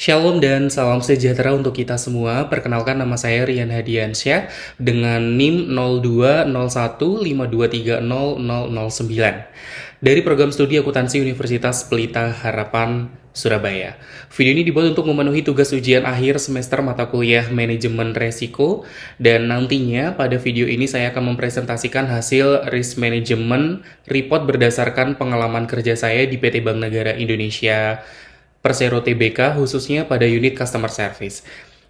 Shalom dan salam sejahtera untuk kita semua. Perkenalkan nama saya Rian Hadiansyah dengan NIM 020152300009 dari program studi akuntansi Universitas Pelita Harapan Surabaya. Video ini dibuat untuk memenuhi tugas ujian akhir semester mata kuliah manajemen resiko, dan nantinya pada video ini saya akan mempresentasikan hasil risk management report berdasarkan pengalaman kerja saya di PT Bank Negara Indonesia Persero Tbk, khususnya pada unit customer service.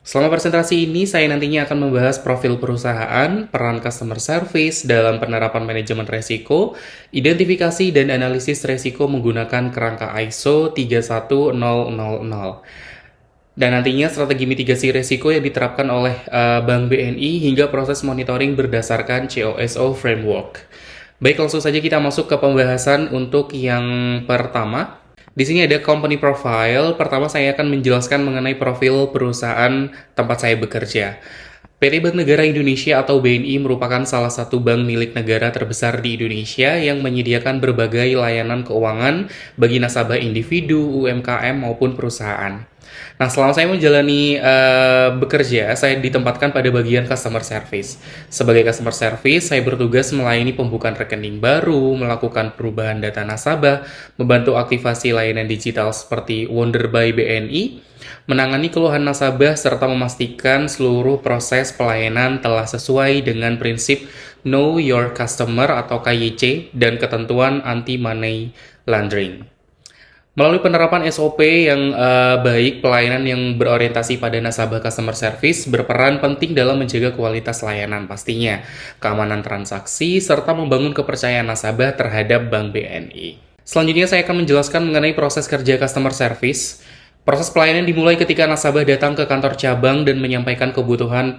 Selama presentasi ini, saya nantinya akan membahas profil perusahaan, peran customer service dalam penerapan manajemen resiko, identifikasi dan analisis resiko menggunakan kerangka ISO 31000, dan nantinya strategi mitigasi resiko yang diterapkan oleh Bank BNI hingga proses monitoring berdasarkan COSO Framework. Baik, langsung saja kita masuk ke pembahasan untuk yang pertama. Di sini ada company profile. Pertama saya akan menjelaskan mengenai profil perusahaan tempat saya bekerja. PT Bank Negara Indonesia atau BNI merupakan salah satu bank milik negara terbesar di Indonesia yang menyediakan berbagai layanan keuangan bagi nasabah individu, UMKM maupun perusahaan. Nah, selama saya menjalani bekerja, saya ditempatkan pada bagian customer service. Sebagai customer service, saya bertugas melayani pembukaan rekening baru, melakukan perubahan data nasabah, membantu aktivasi layanan digital seperti Wonder by BNI, menangani keluhan nasabah, serta memastikan seluruh proses pelayanan telah sesuai dengan prinsip Know Your Customer atau KYC dan ketentuan anti-money laundering. Melalui penerapan SOP yang baik, pelayanan yang berorientasi pada nasabah customer service berperan penting dalam menjaga kualitas layanan pastinya, keamanan transaksi, serta membangun kepercayaan nasabah terhadap Bank BNI. Selanjutnya saya akan menjelaskan mengenai proses kerja customer service. Proses pelayanan dimulai ketika nasabah datang ke kantor cabang dan menyampaikan kebutuhan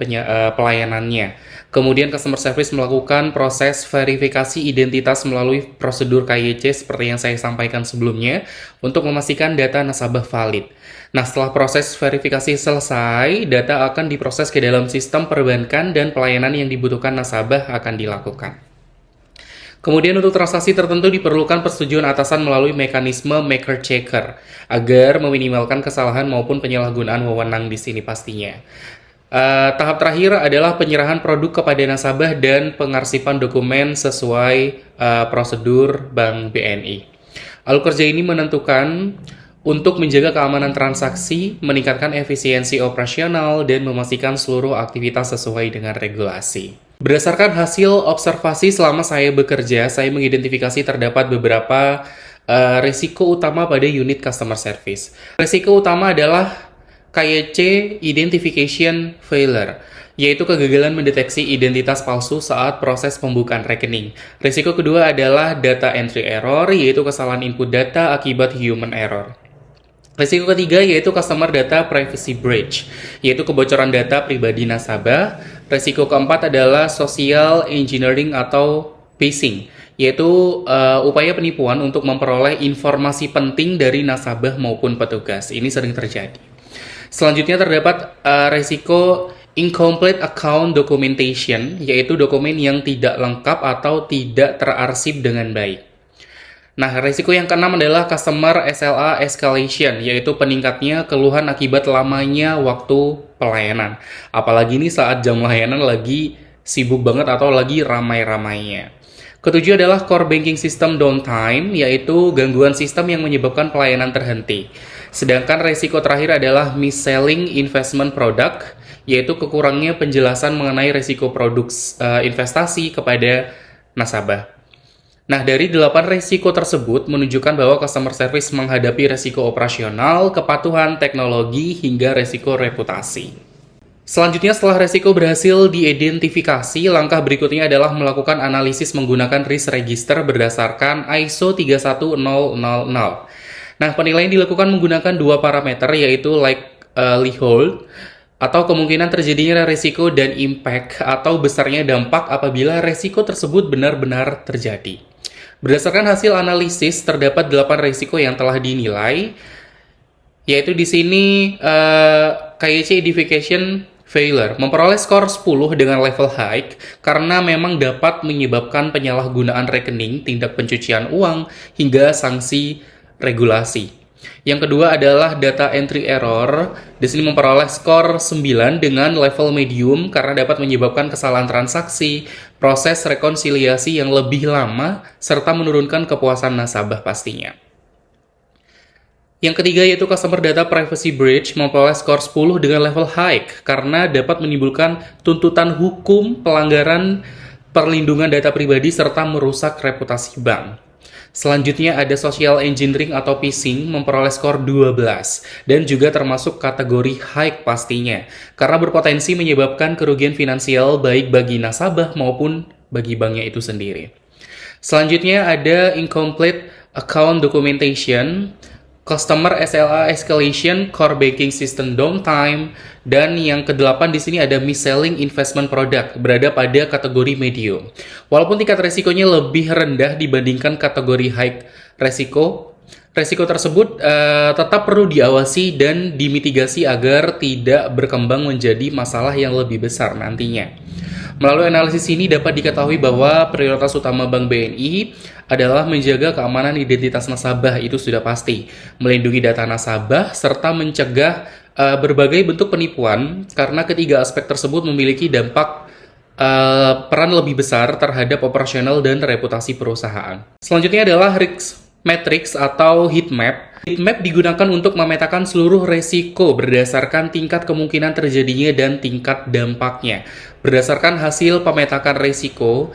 pelayanannya. Kemudian customer service melakukan proses verifikasi identitas melalui prosedur KYC seperti yang saya sampaikan sebelumnya untuk memastikan data nasabah valid. Nah, setelah proses verifikasi selesai, data akan diproses ke dalam sistem perbankan dan pelayanan yang dibutuhkan nasabah akan dilakukan. Kemudian untuk transaksi tertentu diperlukan persetujuan atasan melalui mekanisme maker-checker agar meminimalkan kesalahan maupun penyalahgunaan wewenang di sini pastinya. Tahap terakhir adalah penyerahan produk kepada nasabah dan pengarsipan dokumen sesuai prosedur Bank BNI. Alur kerja ini menentukan untuk menjaga keamanan transaksi, meningkatkan efisiensi operasional, dan memastikan seluruh aktivitas sesuai dengan regulasi. Berdasarkan hasil observasi selama saya bekerja, saya mengidentifikasi terdapat beberapa risiko utama pada unit customer service. Risiko utama adalah KYC Identification Failure, yaitu kegagalan mendeteksi identitas palsu saat proses pembukaan rekening. Risiko kedua adalah data entry error, yaitu kesalahan input data akibat human error. Risiko ketiga yaitu customer data privacy breach, yaitu kebocoran data pribadi nasabah. Risiko keempat adalah social engineering atau phishing, yaitu upaya penipuan untuk memperoleh informasi penting dari nasabah maupun petugas. Ini sering terjadi. Selanjutnya terdapat risiko incomplete account documentation, yaitu dokumen yang tidak lengkap atau tidak terarsip dengan baik. Nah, risiko yang keenam adalah customer SLA escalation, yaitu peningkatnya keluhan akibat lamanya waktu pelayanan. Apalagi ini saat jam layanan lagi sibuk banget atau lagi ramai-ramainya. Ketujuh adalah core banking system downtime, yaitu gangguan sistem yang menyebabkan pelayanan terhenti. Sedangkan risiko terakhir adalah mis-selling investment product, yaitu kekurangnya penjelasan mengenai risiko produk investasi kepada nasabah. Nah, dari 8 risiko tersebut menunjukkan bahwa customer service menghadapi risiko operasional, kepatuhan teknologi, hingga risiko reputasi. Selanjutnya, setelah risiko berhasil diidentifikasi, langkah berikutnya adalah melakukan analisis menggunakan risk register berdasarkan ISO 31000. Nah, penilaian dilakukan menggunakan dua parameter, yaitu likelihood atau kemungkinan terjadinya risiko, dan impact atau besarnya dampak apabila risiko tersebut benar-benar terjadi. Berdasarkan hasil analisis, terdapat 8 risiko yang telah dinilai, yaitu di sini KYC Identification Failure memperoleh skor 10 dengan level high karena memang dapat menyebabkan penyalahgunaan rekening, tindak pencucian uang, hingga sanksi regulasi. Yang kedua adalah data entry error. Di sini memperoleh skor 9 dengan level medium karena dapat menyebabkan kesalahan transaksi, proses rekonsiliasi yang lebih lama, serta menurunkan kepuasan nasabah pastinya. Yang ketiga yaitu Customer Data Privacy Breach memperoleh skor 10 dengan level high karena dapat menimbulkan tuntutan hukum, pelanggaran perlindungan data pribadi, serta merusak reputasi bank. Selanjutnya ada Social Engineering atau phishing memperoleh skor 12 dan juga termasuk kategori high pastinya karena berpotensi menyebabkan kerugian finansial baik bagi nasabah maupun bagi banknya itu sendiri. Selanjutnya ada Incomplete Account Documentation, Customer SLA Escalation, Core Banking System Downtime, dan yang kedelapan di sini ada Mis-selling Investment Product, berada pada kategori medium. Walaupun tingkat resikonya lebih rendah dibandingkan kategori high resiko, resiko tersebut tetap perlu diawasi dan dimitigasi agar tidak berkembang menjadi masalah yang lebih besar nantinya. Melalui analisis ini dapat diketahui bahwa prioritas utama Bank BNI adalah menjaga keamanan identitas nasabah, itu sudah pasti, melindungi data nasabah, serta mencegah berbagai bentuk penipuan, karena ketiga aspek tersebut memiliki dampak peran lebih besar terhadap operasional dan reputasi perusahaan. Selanjutnya adalah risk matrix atau heat map. Heat map digunakan untuk memetakan seluruh resiko berdasarkan tingkat kemungkinan terjadinya dan tingkat dampaknya. Berdasarkan hasil pemetakan resiko,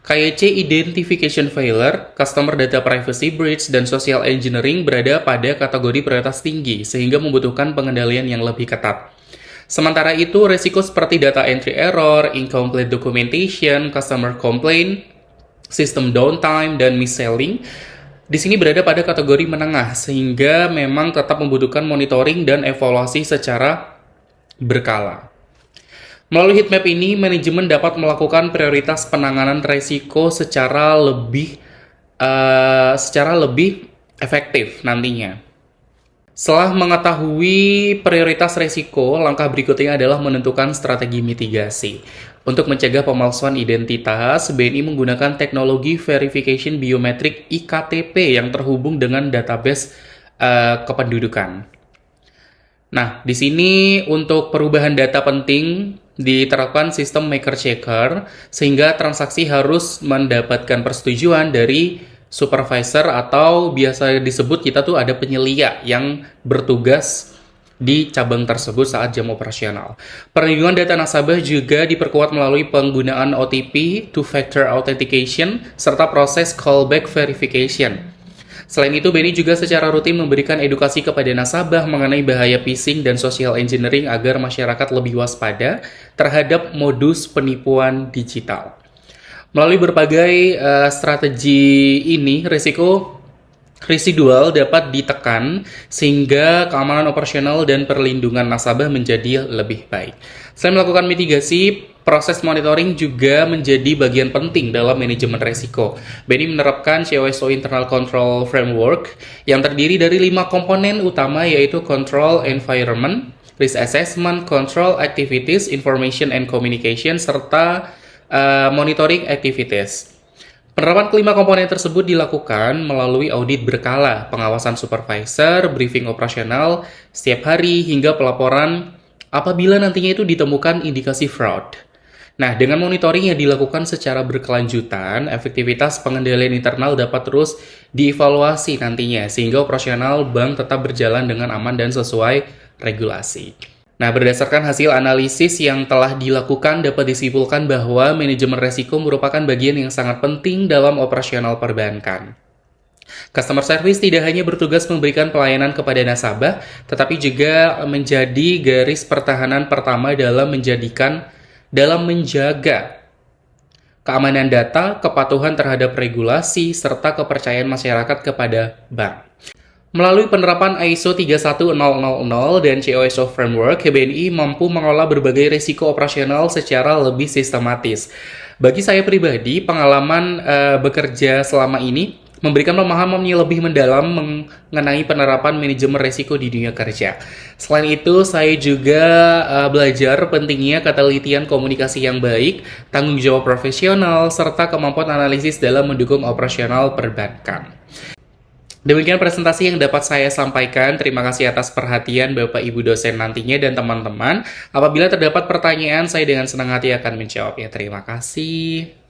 KYC Identification Failure, Customer Data Privacy Breach, dan Social Engineering berada pada kategori prioritas tinggi sehingga membutuhkan pengendalian yang lebih ketat. Sementara itu, resiko seperti data entry error, incomplete documentation, customer complaint, system downtime, dan mis-selling di sini berada pada kategori menengah, sehingga memang tetap membutuhkan monitoring dan evaluasi secara berkala. Melalui heat map ini, manajemen dapat melakukan prioritas penanganan risiko secara lebih efektif nantinya. Setelah mengetahui prioritas risiko, langkah berikutnya adalah menentukan strategi mitigasi. Untuk mencegah pemalsuan identitas, BNI menggunakan teknologi verification biometrik IKTP yang terhubung dengan database kependudukan. Nah, di sini untuk perubahan data penting diterapkan sistem maker checker sehingga transaksi harus mendapatkan persetujuan dari supervisor atau biasa disebut kita tuh ada penyelia yang bertugas di cabang tersebut saat jam operasional. Perlindungan data nasabah juga diperkuat melalui penggunaan OTP, two-factor authentication, serta proses callback verification. Selain itu, BNI juga secara rutin memberikan edukasi kepada nasabah mengenai bahaya phishing dan social engineering agar masyarakat lebih waspada terhadap modus penipuan digital. Melalui berbagai strategi ini, risiko residual dapat ditekan sehingga keamanan operasional dan perlindungan nasabah menjadi lebih baik. Selain melakukan mitigasi, proses monitoring juga menjadi bagian penting dalam manajemen risiko. BNI menerapkan COSO Internal Control Framework yang terdiri dari 5 komponen utama yaitu Control Environment, Risk Assessment, Control Activities, Information and Communication, serta Monitoring Activities. Penerapan kelima komponen tersebut dilakukan melalui audit berkala, pengawasan supervisor, briefing operasional setiap hari, hingga pelaporan apabila nantinya itu ditemukan indikasi fraud. Nah, dengan monitoring yang dilakukan secara berkelanjutan, efektivitas pengendalian internal dapat terus dievaluasi nantinya, sehingga operasional bank tetap berjalan dengan aman dan sesuai regulasi. Nah, berdasarkan hasil analisis yang telah dilakukan dapat disimpulkan bahwa manajemen risiko merupakan bagian yang sangat penting dalam operasional perbankan. Customer service tidak hanya bertugas memberikan pelayanan kepada nasabah, tetapi juga menjadi garis pertahanan pertama dalam menjaga keamanan data, kepatuhan terhadap regulasi, serta kepercayaan masyarakat kepada bank. Melalui penerapan ISO 31000 dan COSO Framework, BNI mampu mengelola berbagai risiko operasional secara lebih sistematis. Bagi saya pribadi, pengalaman bekerja selama ini memberikan pemahaman yang lebih mendalam mengenai penerapan manajemen risiko di dunia kerja. Selain itu, saya juga belajar pentingnya ketelitian komunikasi yang baik, tanggung jawab profesional, serta kemampuan analisis dalam mendukung operasional perbankan. Demikian presentasi yang dapat saya sampaikan. Terima kasih atas perhatian Bapak Ibu dosen nantinya dan teman-teman. Apabila terdapat pertanyaan, saya dengan senang hati akan menjawabnya. Terima kasih.